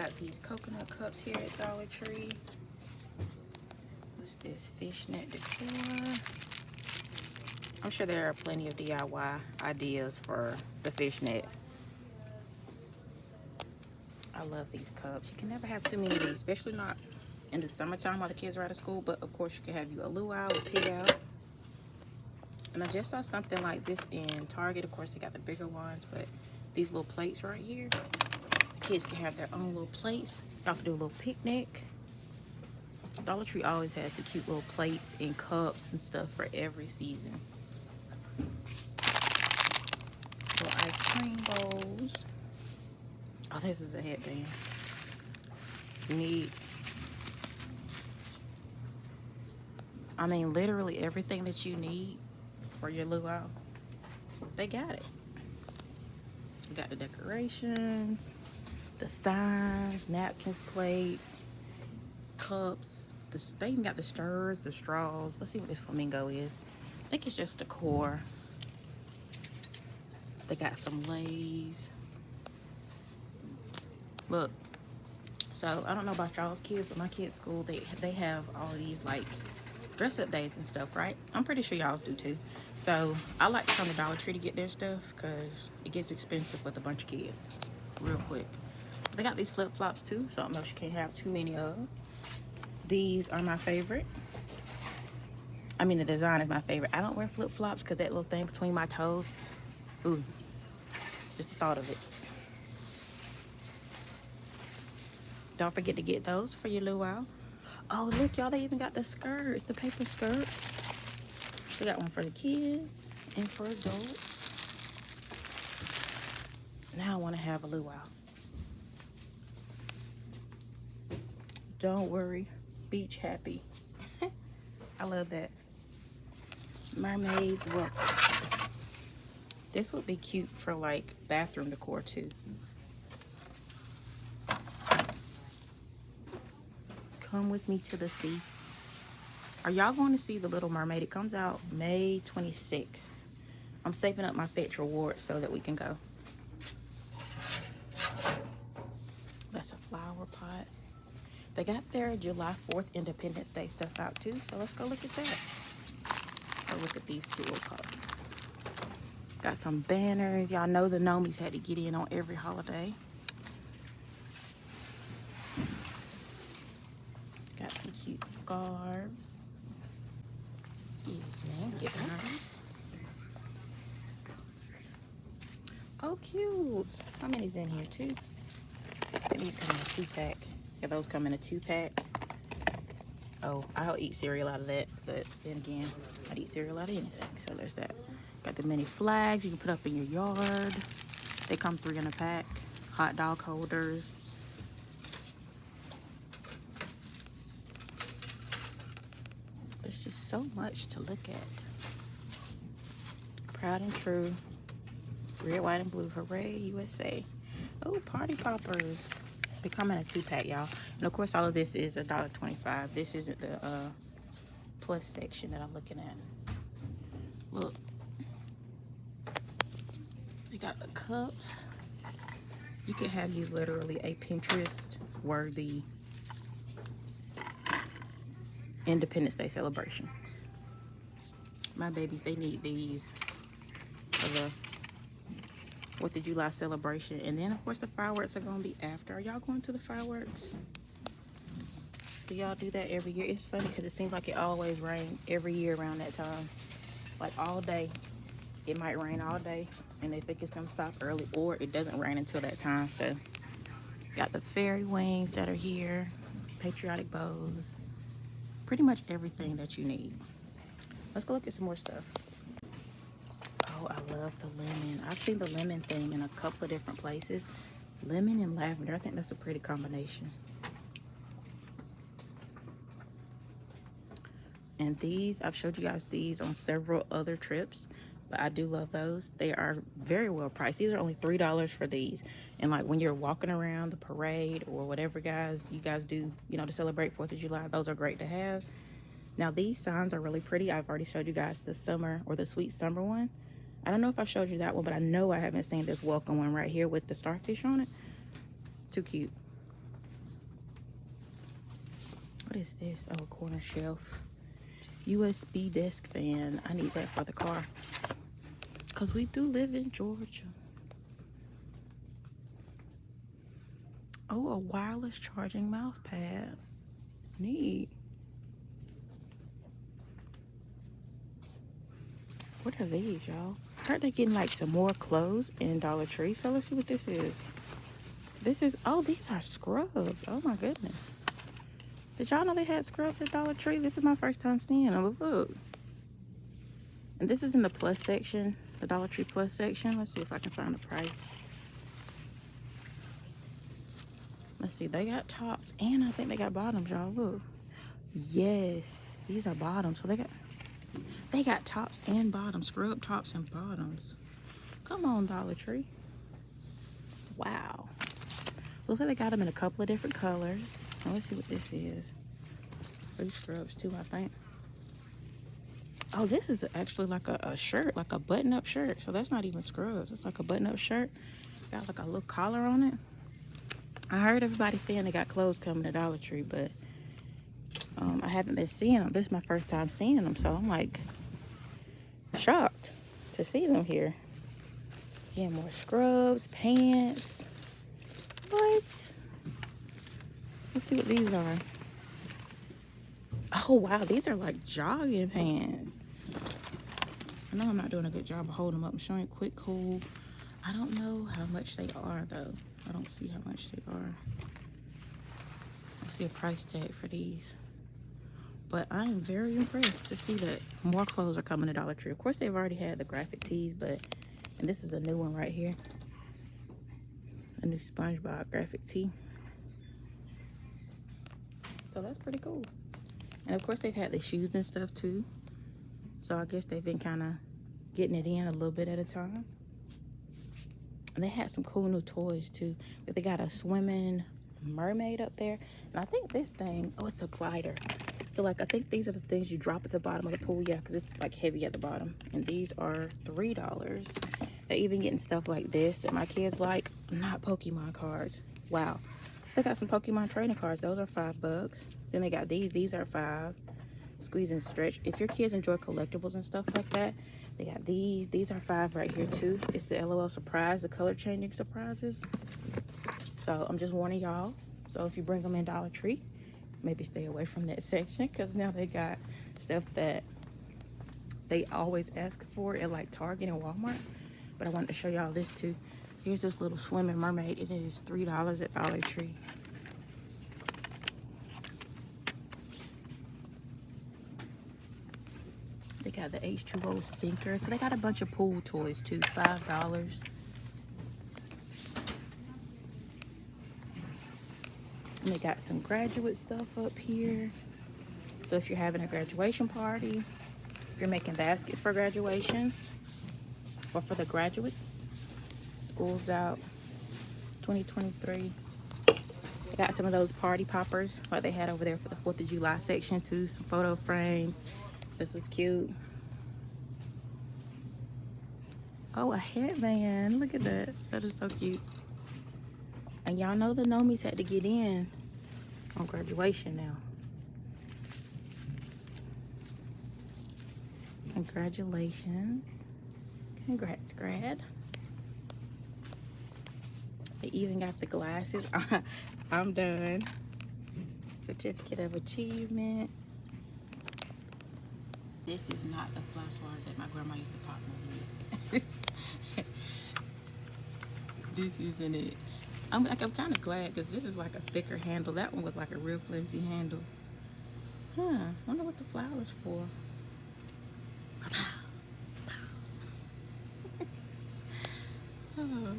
Got these coconut cups here at Dollar Tree. What's this? Fishnet decor. I'm sure there are plenty of DIY ideas for the fishnet. I love these cups. You can never have too many of these, especially not in the summertime while the kids are out of school. But of course, you can have you a luau, a pig out. And I just saw something like this in Target. Of course, they got the bigger ones, but these little plates right here, the kids can have their own little plates. Y'all can do a little picnic. Dollar Tree always has the cute little plates and cups and stuff for every season. Little ice cream bowls. Oh, this is a headband. Neat. I mean, literally everything that you need for your luau, they got it. You got the decorations, the signs, napkins, plates, cups. They even got the stirrers, the straws. Let's see what this flamingo is. I think it's just decor. They got some leis. Look. So I don't know about y'all's kids, but my kids' school, they have all these like dress up days and stuff, right? I'm pretty sure y'all's do too. So I like to come to Dollar Tree to get their stuff because it gets expensive with a bunch of kids real quick. They got these flip-flops too, so I don't know if you can't have too many of. These are my favorite. I mean, the design is my favorite. I don't wear flip-flops because that little thing between my toes, ooh, just the thought of it. Don't forget to get those for your luau. Oh, look, y'all, they even got the skirts, the paper skirts. They got one for the kids and for adults. Now I want to have a luau. Don't worry, beach happy. I love that. Mermaids, welcome. This would be cute for like bathroom decor too. Come with me to the sea. Are y'all going to see The Little Mermaid? It comes out May 26th. I'm saving up my Fetch rewards so that we can go. That's a flower pot. They got their July 4th Independence Day stuff out too, so let's go look at that. Or look at these cute little cups. Got some banners. Y'all know the Nomies had to get in on every holiday. Got some cute scarves. Excuse me. Get behind. Oh, cute. How many's in here? 2? These come in a 2-pack. Yeah, those come in a 2-pack. Oh, I'll eat cereal out of that, but then again, I'd eat cereal out of anything. So there's that. Got the mini flags you can put up in your yard. They come 3 in a pack. Hot dog holders. There's just so much to look at. Proud and true. Red, white, and blue. Hooray, USA. Oh, party poppers. They come in a 2-pack, y'all. And of course, all of this is $1.25. This isn't the plus section that I'm looking at. Look. We got the cups. You can have you literally a Pinterest-worthy Independence Day celebration. My babies, they need these for the 4th of July celebration. And then, of course, the fireworks are going to be after. Are y'all going to the fireworks? Do y'all do that every year? It's funny because it seems like it always rains every year around that time. Like all day. It might rain all day and they think it's going to stop early, or it doesn't rain until that time. So, got the fairy wings that are here. Patriotic bows. Pretty much everything that you need. Let's go look at some more stuff. Oh, I love the lemon. I've seen the lemon thing in a couple of different places. Lemon and lavender. I think that's a pretty combination. And these, I've showed you guys these on several other trips, but I do love those. They are very well priced. These are only $3 for these. And like when you're walking around the parade or whatever you guys do, you know, to celebrate 4th of July, those are great to have. Now these signs are really pretty. I've already showed you guys the summer or the sweet summer one. I don't know if I showed you that one, but I know I haven't seen this welcome one right here with the starfish on it. Too cute. What is this? Oh, corner shelf. USB desk fan. I need that for the car. Because we do live in Georgia. Oh, a wireless charging mouse pad. Neat. What are these, y'all? I heard they're getting like some more clothes in Dollar Tree. So let's see what this is. This is, oh, these are scrubs. Oh my goodness. Did y'all know they had scrubs at Dollar Tree? This is my first time seeing them. But look. And this is in the plus section, the Dollar Tree plus section. Let's see if I can find the price. Let's see, they got tops and I think they got bottoms, y'all. Look. Yes, these are bottoms. So they got tops and bottoms, scrub tops and bottoms. Come on, Dollar Tree. Wow. Looks like they got them in a couple of different colors. Now, let's see what this is. These scrubs too, I think. Oh, this is actually like a shirt, like a button-up shirt. So that's not even scrubs. It's like a button-up shirt. Got like a little collar on it. I heard everybody saying they got clothes coming to Dollar Tree, but I haven't been seeing them. This is my first time seeing them, so I'm like shocked to see them here. Again, more scrubs, pants. What? Let's see what these are. Oh, wow. These are like jogging pants. I know I'm not doing a good job of holding them up. I'm showing quick, cool. I don't know how much they are, though. I don't see how much they are. I see a price tag for these. But I am very impressed to see that more clothes are coming to Dollar Tree. Of course, they've already had the graphic tees, but... And this is a new one right here. A new SpongeBob graphic tee. So that's pretty cool. And of course, they've had the shoes and stuff, too. So I guess they've been kind of getting it in a little bit at a time. And they had some cool new toys, too. But they got a swimming mermaid up there. And I think this thing... Oh, it's a glider. So, like, I think these are the things you drop at the bottom of the pool. Yeah, because it's, like, heavy at the bottom. And these are $3. They're even getting stuff like this that my kids like. Not Pokemon cards. Wow. So they got some Pokemon trading cards. Those are $5. Then they got these. These are $5. Squeeze and stretch. If your kids enjoy collectibles and stuff like that, they got these. These are $5 right here, too. It's the LOL Surprise, the color-changing surprises. So, I'm just warning y'all. So, if you bring them in Dollar Tree, maybe stay away from that section, because now they got stuff that they always ask for at like Target and Walmart. But I wanted to show y'all this too. Here's this little swimming mermaid, and it is $3 at Dollar Tree. They got the H2O sinker. So they got a bunch of pool toys too, $5. And they got some graduate stuff up here. So if you're having a graduation party, if you're making baskets for graduation, or for the graduates, school's out, 2023. They got some of those party poppers like they had over there for the 4th of July section too. Some photo frames. This is cute. Oh, a headband. Look at that. That is so cute. And y'all know the Nomies had to get in on graduation now. Congratulations. Congrats, grad. They even got the glasses. I'm done. Certificate of achievement. This is not the fly swatter that my grandma used to pop me with. This isn't it. I'm kind of glad because this is like a thicker handle. That one was like a real flimsy handle. Huh. Wonder what the flower's for. Oh.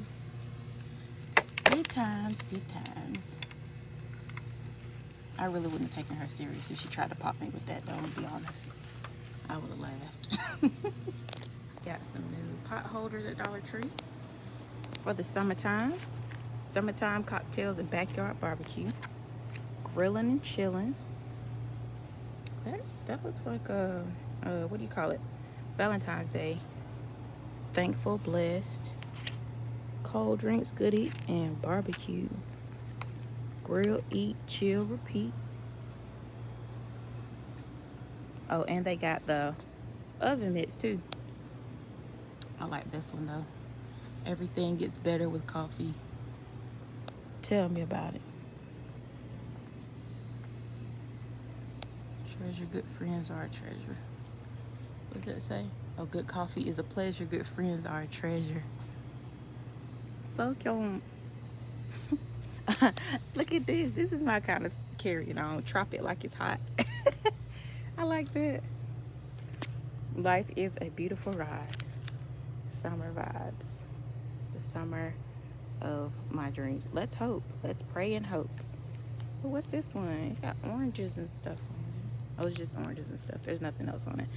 Good times, good times. I really wouldn't have taken her serious if she tried to pop me with that, though, to be honest. I would have laughed. Got some new pot holders at Dollar Tree for the summertime. Summertime cocktails and backyard barbecue. Grilling and chilling. That looks like a what do you call it? Valentine's Day. Thankful, blessed. Cold drinks, goodies, and barbecue. Grill, eat, chill, repeat. Oh, and they got the oven mitts too. I like this one though. Everything gets better with coffee. Tell me about it. Treasure, good friends are a treasure. What does that say? Oh, good coffee is a pleasure. Good friends are a treasure. So cute. Look at this. This is my kind of carrying on. Drop it like it's hot. I like that. Life is a beautiful ride. Summer vibes. The summer of my dreams. Let's hope. Let's pray and hope. But what's this one? It got oranges and stuff on it. Oh, it's just oranges and stuff. There's nothing else on it.